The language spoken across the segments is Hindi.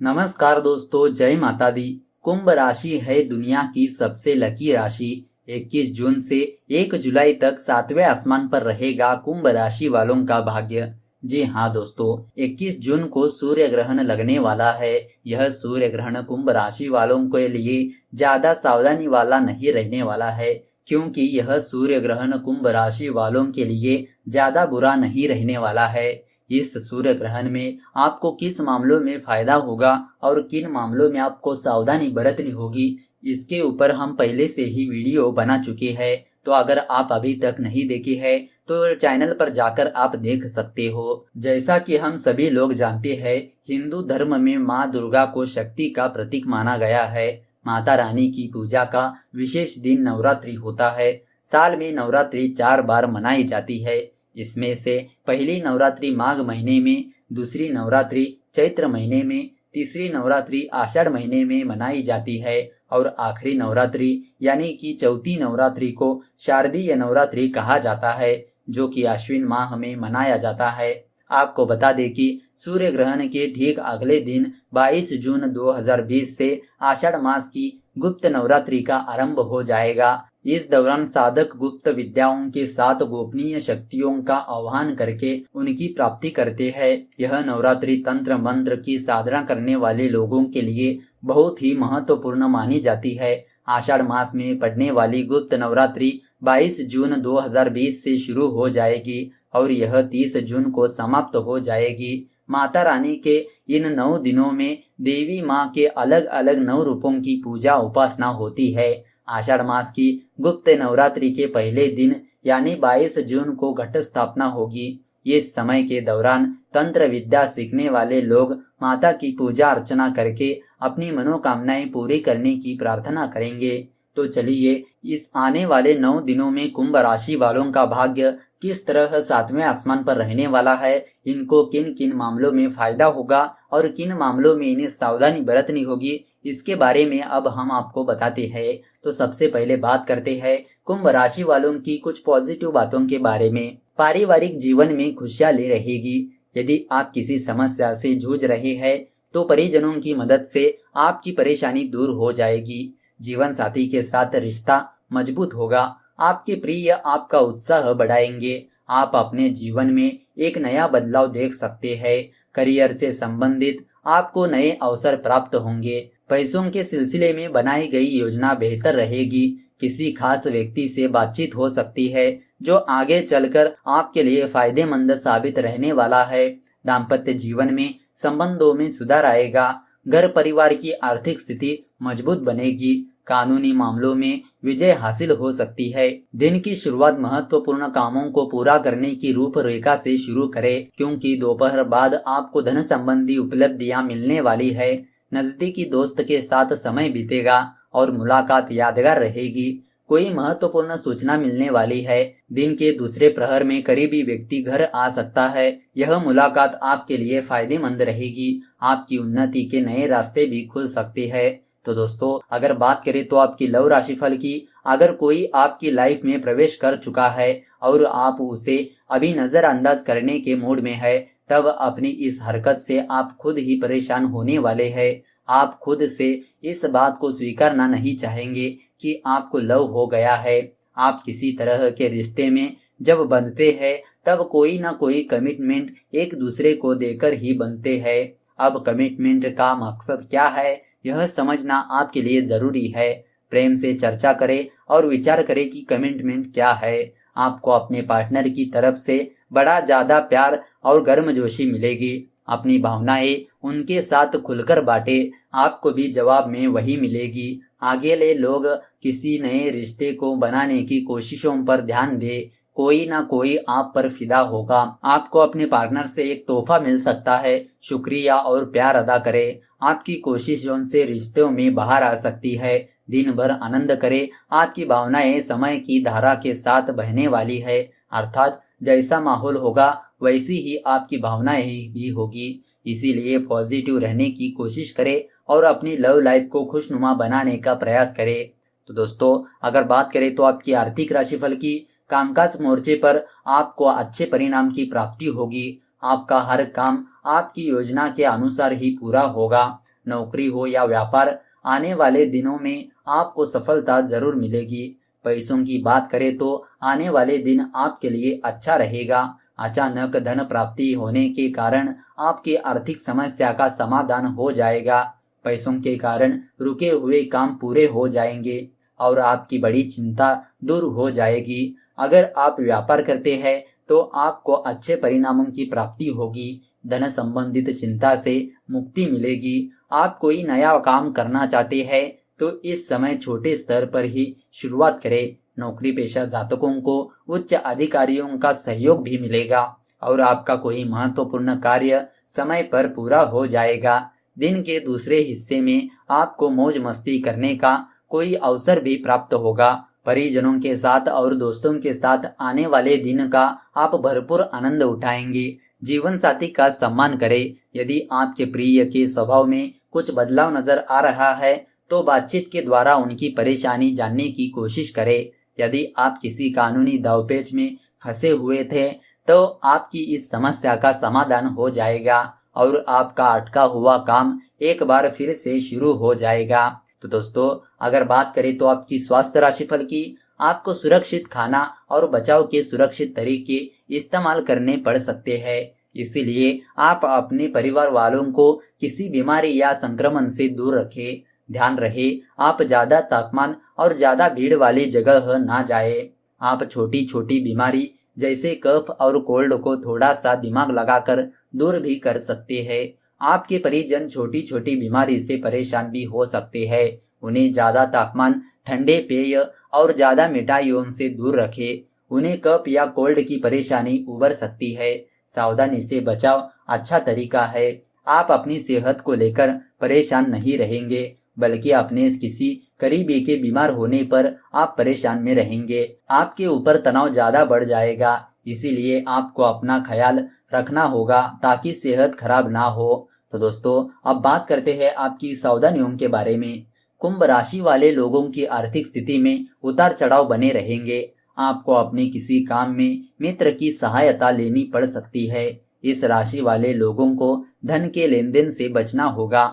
नमस्कार दोस्तों, जय माता दी। कुंभ राशि है दुनिया की सबसे लकी राशि। 21 जून से 1 जुलाई तक सातवें आसमान पर रहेगा कुंभ राशि वालों का भाग्य। जी हाँ दोस्तों, 21 जून को सूर्य ग्रहण लगने वाला है। यह सूर्य ग्रहण कुंभ राशि वालों के लिए ज्यादा सावधानी वाला नहीं रहने वाला है, क्योंकि यह सूर्य ग्रहण कुंभ राशि वालों के लिए ज्यादा बुरा नहीं रहने वाला है। इस सूर्य ग्रहण में आपको किस मामलों में फायदा होगा और किन मामलों में आपको सावधानी बरतनी होगी, इसके ऊपर हम पहले से ही वीडियो बना चुके हैं। तो अगर आप अभी तक नहीं देखे हैं तो चैनल पर जाकर आप देख सकते हो। जैसा कि हम सभी लोग जानते हैं, हिंदू धर्म में माँ दुर्गा को शक्ति का प्रतीक माना गया है। माता रानी की पूजा का विशेष दिन नवरात्रि होता है। साल में नवरात्रि 4 बार मनाई जाती है। इसमें से पहली नवरात्रि माघ महीने में, दूसरी नवरात्रि चैत्र महीने में, तीसरी नवरात्रि आषाढ़ महीने में मनाई जाती है और आखिरी नवरात्रि यानी कि चौथी नवरात्रि को शारदीय नवरात्रि कहा जाता है, जो कि आश्विन माह में मनाया जाता है। आपको बता दें कि सूर्य ग्रहण के ठीक अगले दिन 22 जून 2020 से आषाढ़ मास की गुप्त नवरात्रि का आरंभ हो जाएगा। इस दौरान साधक गुप्त विद्याओं के साथ गोपनीय शक्तियों का आह्वान करके उनकी प्राप्ति करते हैं। यह नवरात्रि तंत्र मंत्र की साधना करने वाले लोगों के लिए बहुत ही महत्वपूर्ण मानी जाती है। आषाढ़ मास में पड़ने वाली गुप्त नवरात्रि 22 जून 2020 से शुरू हो जाएगी और यह 30 जून को समाप्त हो जाएगी। माता रानी के इन 9 दिनों में देवी माँ के अलग अलग 9 रूपों की पूजा उपासना होती है। आषाढ़ मास की गुप्त नवरात्रि के पहले दिन यानी 22 जून को घट स्थापना होगी। इस समय के दौरान तंत्र विद्या सीखने वाले लोग माता की पूजा अर्चना करके अपनी मनोकामनाएं पूरी करने की प्रार्थना करेंगे। तो चलिए, इस आने वाले 9 दिनों में कुंभ राशि वालों का भाग्य किस तरह सातवें आसमान पर रहने वाला है, इनको किन किन मामलों में फायदा होगा और किन मामलों में इन्हें सावधानी बरतनी होगी, इसके बारे में अब हम आपको बताते हैं। तो सबसे पहले बात करते हैं कुंभ राशि वालों की कुछ पॉजिटिव बातों के बारे में। पारिवारिक जीवन में खुशहाली रहेगी। यदि आप किसी समस्या से जूझ रहे हैं तो परिजनों की मदद से आपकी परेशानी दूर हो जाएगी। जीवन साथी के साथ रिश्ता मजबूत होगा। आपके प्रिय आपका उत्साह बढ़ाएंगे। आप अपने जीवन में एक नया बदलाव देख सकते हैं। करियर से संबंधित आपको नए अवसर प्राप्त होंगे। पैसों के सिलसिले में बनाई गई योजना बेहतर रहेगी। किसी खास व्यक्ति से बातचीत हो सकती है जो आगे चलकर आपके लिए फायदेमंद साबित रहने वाला है। दाम्पत्य जीवन में संबंधों में सुधार आएगा। घर परिवार की आर्थिक स्थिति मजबूत बनेगी। कानूनी मामलों में विजय हासिल हो सकती है। दिन की शुरुआत महत्वपूर्ण कामों को पूरा करने की रूपरेखा से शुरू करें, क्योंकि दोपहर बाद आपको धन संबंधी उपलब्धियां मिलने वाली है। नजदीकी दोस्त के साथ समय बीतेगा और मुलाकात यादगार रहेगी। कोई महत्वपूर्ण सूचना मिलने वाली है। दिन के दूसरे प्रहर में करीबी व्यक्ति घर आ सकता है। यह मुलाकात आपके लिए फायदेमंद रहेगी। आपकी उन्नति के नए रास्ते भी खुल सकते हैं। तो दोस्तों, अगर बात करें तो आपकी लव राशिफल की, अगर कोई आपकी लाइफ में प्रवेश कर चुका है और आप उसे अभी नजरअंदाज करने के मूड में है, तब अपनी इस हरकत से आप खुद ही परेशान होने वाले हैं। आप खुद से इस बात को स्वीकारना नहीं चाहेंगे कि आपको लव हो गया है। आप किसी तरह के रिश्ते में जब बंधते हैं तब कोई ना कोई कमिटमेंट एक दूसरे को देकर ही बनते हैं। अब कमिटमेंट का मकसद क्या है, यह समझना आपके लिए जरूरी है। प्रेम से चर्चा करें और विचार करें कि कमिटमेंट क्या है। आपको अपने पार्टनर की तरफ से बड़ा ज्यादा प्यार और गर्मजोशी मिलेगी। अपनी भावनाएं उनके साथ खुलकर बांटे, आपको भी जवाब में वही मिलेगी। आगेले लोग किसी नए रिश्ते को बनाने की कोशिशों पर ध्यान दे। कोई ना कोई आप पर फिदा होगा। आपको अपने पार्टनर से एक तोहफा मिल सकता है। शुक्रिया और प्यार अदा करें। आपकी कोशिशों से रिश्तों में बाहर आ सकती है। दिन भर आनंद करें। आपकी भावनाएं समय की धारा के साथ बहने वाली है, अर्थात जैसा माहौल होगा वैसी ही आपकी भावनाएं भी होगी। इसीलिए पॉजिटिव रहने की कोशिश करें और अपनी लव लाइफ को खुशनुमा बनाने का प्रयास करें। तो दोस्तों, अगर बात करें तो आपकी आर्थिक राशिफल की, कामकाज मोर्चे पर आपको अच्छे परिणाम की प्राप्ति होगी। आपका हर काम आपकी योजना के अनुसार ही पूरा होगा। नौकरी हो या व्यापार, आने वाले दिनों में आपको सफलता जरूर मिलेगी। पैसों की बात करें तो आने वाले दिन आपके लिए अच्छा रहेगा। अचानक धन प्राप्ति होने के कारण आपकी आर्थिक समस्या का समाधान हो जाएगा। पैसों के कारण रुके हुए काम पूरे हो जाएंगे और आपकी बड़ी चिंता दूर हो जाएगी। अगर आप व्यापार करते हैं तो आपको अच्छे परिणामों की प्राप्ति होगी। धन संबंधित चिंता से मुक्ति मिलेगी। आप कोई नया काम करना चाहते हैं तो इस समय छोटे स्तर पर ही शुरुआत करें। नौकरी पेशा जातकों को उच्च अधिकारियों का सहयोग भी मिलेगा और आपका कोई महत्वपूर्ण कार्य समय पर पूरा हो जाएगा। दिन के दूसरे हिस्से में आपको मौज मस्ती करने का कोई अवसर भी प्राप्त होगा। परिजनों के साथ और दोस्तों के साथ आने वाले दिन का आप भरपूर आनंद उठाएंगे। जीवन साथी का सम्मान करें। यदि आपके प्रिय के स्वभाव में कुछ बदलाव नजर आ रहा है तो बातचीत के द्वारा उनकी परेशानी जानने की कोशिश करें। यदि आप किसी कानूनी दांवपेच में फंसे हुए थे तो आपकी इस समस्या का समाधान हो जाएगा और आपका अटका हुआ काम एक बार फिर से शुरू हो जाएगा। तो दोस्तों, अगर बात करें तो आपकी स्वास्थ्य राशिफल की, आपको सुरक्षित खाना और बचाव के सुरक्षित तरीके इस्तेमाल करने पड़ सकते हैं। इसीलिए आप अपने परिवार वालों को किसी बीमारी या संक्रमण से दूर रखें। ध्यान रहे आप ज्यादा तापमान और ज्यादा भीड़ वाली जगह ना जाए। आप छोटी छोटी बीमारी जैसे कफ और कोल्ड को थोड़ा सा दिमाग लगाकर दूर भी कर सकते हैं। आपके परिजन छोटी छोटी बीमारी से परेशान भी हो सकते हैं। उन्हें ज्यादा तापमान, ठंडे पेय और ज्यादा मिठाइयों से दूर रखें। उन्हें कफ या कोल्ड की परेशानी उभर सकती है। सावधानी से बचाव अच्छा तरीका है। आप अपनी सेहत को लेकर परेशान नहीं रहेंगे, बल्कि अपने किसी करीबी के बीमार होने पर आप परेशान में रहेंगे। आपके ऊपर तनाव ज्यादा बढ़ जाएगा। इसीलिए आपको अपना ख्याल रखना होगा ताकि सेहत खराब ना हो। तो दोस्तों, अब बात करते हैं आपकी सावधानियों के बारे में। कुंभ राशि वाले लोगों की आर्थिक स्थिति में उतार चढ़ाव बने रहेंगे। आपको अपने किसी काम में मित्र की सहायता लेनी पड़ सकती है। इस राशि वाले लोगों को धन के लेन देन से बचना होगा।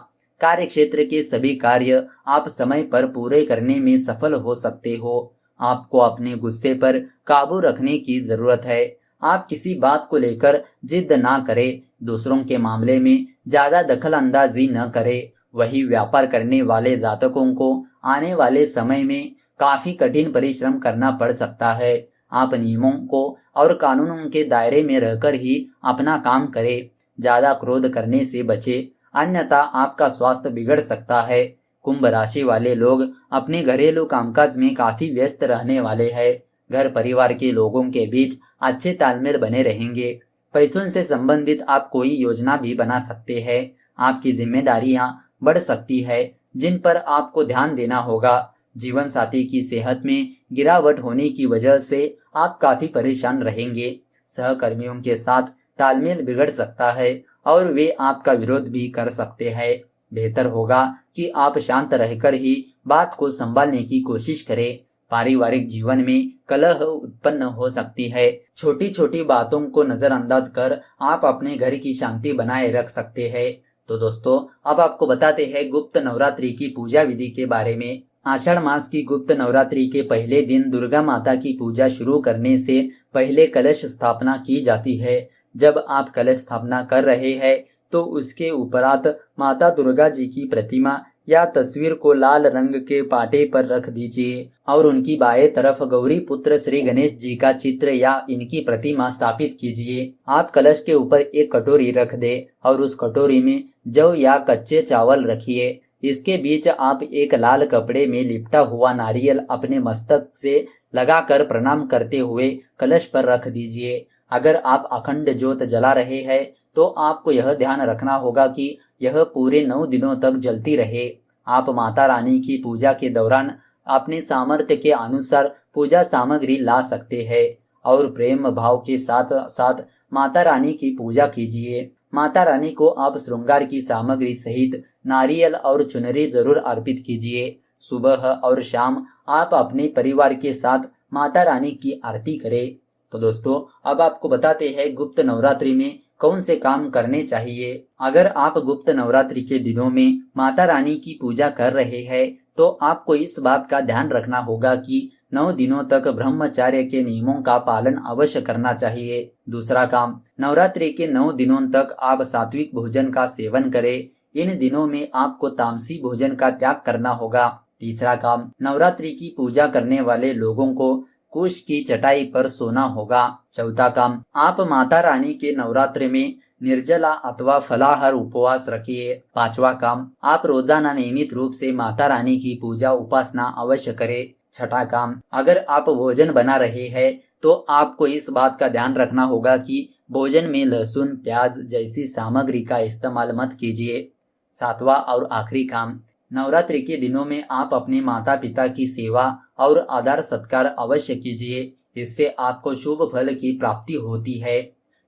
कार्य क्षेत्र के सभी कार्य आप समय पर पूरे करने में सफल हो सकते हो। आपको अपने गुस्से पर काबू रखने की जरूरत है। आप किसी बात को लेकर जिद ना करें। दूसरों के मामले में ज्यादा दखल अंदाजी न करें। वही व्यापार करने वाले जातकों को आने वाले समय में काफी कठिन परिश्रम करना पड़ सकता है। आप नियमों को और कानूनों के दायरे में रहकर ही अपना काम करें। ज्यादा क्रोध करने से बचें, अन्यथा आपका स्वास्थ्य बिगड़ सकता है। कुंभ राशि वाले लोग अपने घरेलू कामकाज में काफी व्यस्त रहने वाले हैं। घर परिवार के लोगों के बीच अच्छे तालमेल बने रहेंगे। पैसों से संबंधित आप कोई योजना भी बना सकते हैं। आपकी जिम्मेदारियां बढ़ सकती है जिन पर आपको ध्यान देना होगा। जीवन साथी की सेहत में गिरावट होने की वजह से आप काफी परेशान रहेंगे। सहकर्मियों के साथ तालमेल बिगड़ सकता है और वे आपका विरोध भी कर सकते हैं। बेहतर होगा कि आप शांत रहकर ही बात को संभालने की कोशिश करें। पारिवारिक जीवन में कलह उत्पन्न हो सकती है। छोटी छोटी बातों को नजरअंदाज कर आप अपने घर की शांति बनाए रख सकते हैं। तो दोस्तों, अब आपको बताते हैं गुप्त नवरात्रि की पूजा विधि के बारे में। आषाढ़ मास की गुप्त नवरात्रि के पहले दिन दुर्गा माता की पूजा शुरू करने से पहले कलश स्थापना की जाती है। जब आप कलश स्थापना कर रहे हैं तो उसके उपरांत माता दुर्गा जी की प्रतिमा या तस्वीर को लाल रंग के पाटे पर रख दीजिए और उनकी बाएं तरफ गौरी पुत्र श्री गणेश जी का चित्र या इनकी प्रतिमा स्थापित कीजिए। आप कलश के ऊपर एक कटोरी रख दे और उस कटोरी में जौ या कच्चे चावल रखिए। इसके बीच आप एक लाल कपड़े में लिपटा हुआ नारियल अपने मस्तक से लगाकर प्रणाम करते हुए कलश पर रख दीजिए। अगर आप अखंड ज्योत जला रहे हैं तो आपको यह ध्यान रखना होगा कि यह पूरे 9 दिनों तक जलती रहे। आप माता रानी की पूजा के दौरान अपने सामर्थ्य के अनुसार पूजा सामग्री ला सकते हैं और प्रेम भाव के साथ साथ माता रानी की पूजा कीजिए। माता रानी को आप श्रृंगार की सामग्री सहित नारियल और चुनरी जरूर अर्पित कीजिए। सुबह और शाम आप अपने परिवार के साथ माता रानी की आरती करें। तो दोस्तों, अब आपको बताते हैं गुप्त नवरात्रि में कौन से काम करने चाहिए। अगर आप गुप्त नवरात्रि के दिनों में माता रानी की पूजा कर रहे हैं तो आपको इस बात का ध्यान रखना होगा कि 9 दिनों तक ब्रह्मचर्य के नियमों का पालन अवश्य करना चाहिए। दूसरा काम, नवरात्रि के 9 दिनों तक आप सात्विक भोजन का सेवन करें। इन दिनों में आपको तामसी भोजन का त्याग करना होगा। तीसरा काम, नवरात्रि की पूजा करने वाले लोगों को कुश की चटाई पर सोना होगा। चौथा काम, आप माता रानी के नवरात्रि में निर्जला अथवा फलाहार उपवास रखिए। पांचवा काम, आप रोजाना नियमित रूप से माता रानी की पूजा उपासना अवश्य करें। छठा काम, अगर आप भोजन बना रहे हैं तो आपको इस बात का ध्यान रखना होगा कि भोजन में लहसुन, प्याज जैसी सामग्री का इस्तेमाल मत कीजिए। सातवां और आखिरी काम, नवरात्रि के दिनों में आप अपने माता पिता की सेवा और आदर सत्कार अवश्य कीजिए। इससे आपको शुभ फल की प्राप्ति होती है।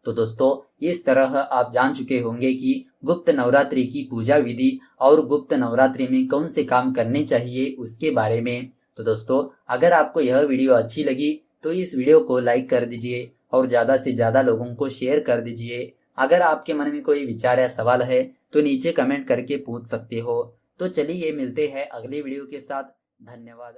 तो दोस्तों, इस तरह आप जान चुके होंगे कि गुप्त नवरात्रि की पूजा विधि और गुप्त नवरात्रि में कौन से काम करने चाहिए उसके बारे में। तो दोस्तों, अगर आपको यह वीडियो अच्छी लगी तो इस वीडियो को लाइक कर दीजिए और ज़्यादा से ज़्यादा लोगों को शेयर कर दीजिए। अगर आपके मन में कोई विचार या सवाल है तो नीचे कमेंट करके पूछ सकते हो। तो चलिए मिलते हैं अगले वीडियो के साथ। धन्यवाद।